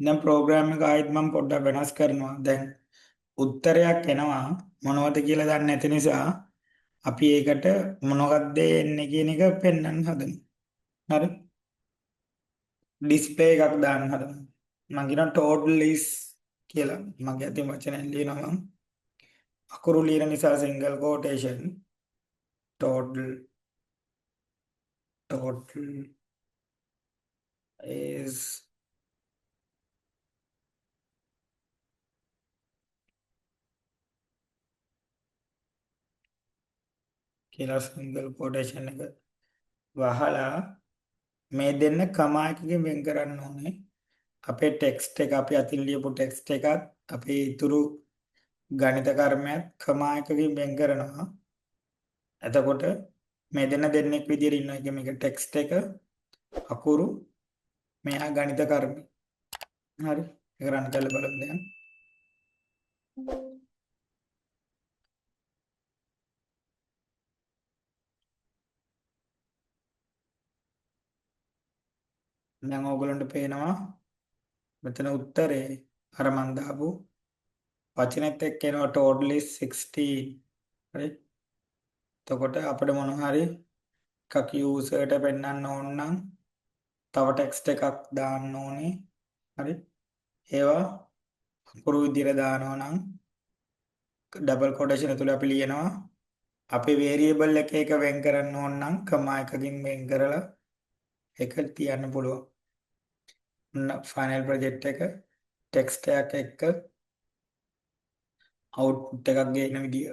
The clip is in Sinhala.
දැන් ප්‍රෝග්‍රෑම් එක ආයෙත් මම පොඩ්ඩක් වෙනස් කරනවා. දැන් උත්තරයක් එනවා මොනවද කියලා දන්නේ නැති නිසා අපි ඒකට මොනවද එන්නේ කියන එක පෙන්වන්න හදමු. හරි? ඩිස්ප්ලේ එකක් දාන්න හදමු. මම කියන total is කියලා. මගේ අතින් වචනෙන් ලියනවා මම. අකුරු ලියන නිසා single quotation total is කියලා single quotation එක වහලා මේ දෙන්න කමා එකකින් වෙන් කරන්න ඕනේ. අපේ ටෙක්ස්ට් එක අපි අතින් ලියපු ටෙක්ස්ට් එකත් අපේ ඉතුරු ගණිත කර්මයක් කමා එකකින් වෙන් කරනවා. එතකොට මේ දෙන්නෙක් විදියට ඉන්නවා. එක මේක ටෙක්ස්ට් එක අකුරු මෙයා ගණිත කර්ම. හරි. ඒක රන් කරලා බලමු දැන්. දැන් ඕගොල්ලන්ට පේනවා මෙතන උත්තරේ අර මන් දාපු වචනෙත් එක්ක එනවා total is 16. හරි. එතකොට අපිට මොන හරි එකක් යූසර්ට පෙන්වන්න ඕන නම් තව ටෙක්ස්ට් එකක් දාන්න ඕනේ. හරි. ඒවා අකුරු විදියට දානවා නම් ඩබල් කොටේෂන් ඇතුළේ අපි ලියනවා. අපේ වේරියබල් එක වෙන් කරන්න ඕන නම් කමා එකකින් වෙන් කරලා ඒක තියන්න පුළුවන්. ෆයිනල් ප්‍රොජෙක්ට් එක ටෙක්ස්ට් එකක් එක්ක අවුට්පුට් එකක් ගේන විදිය.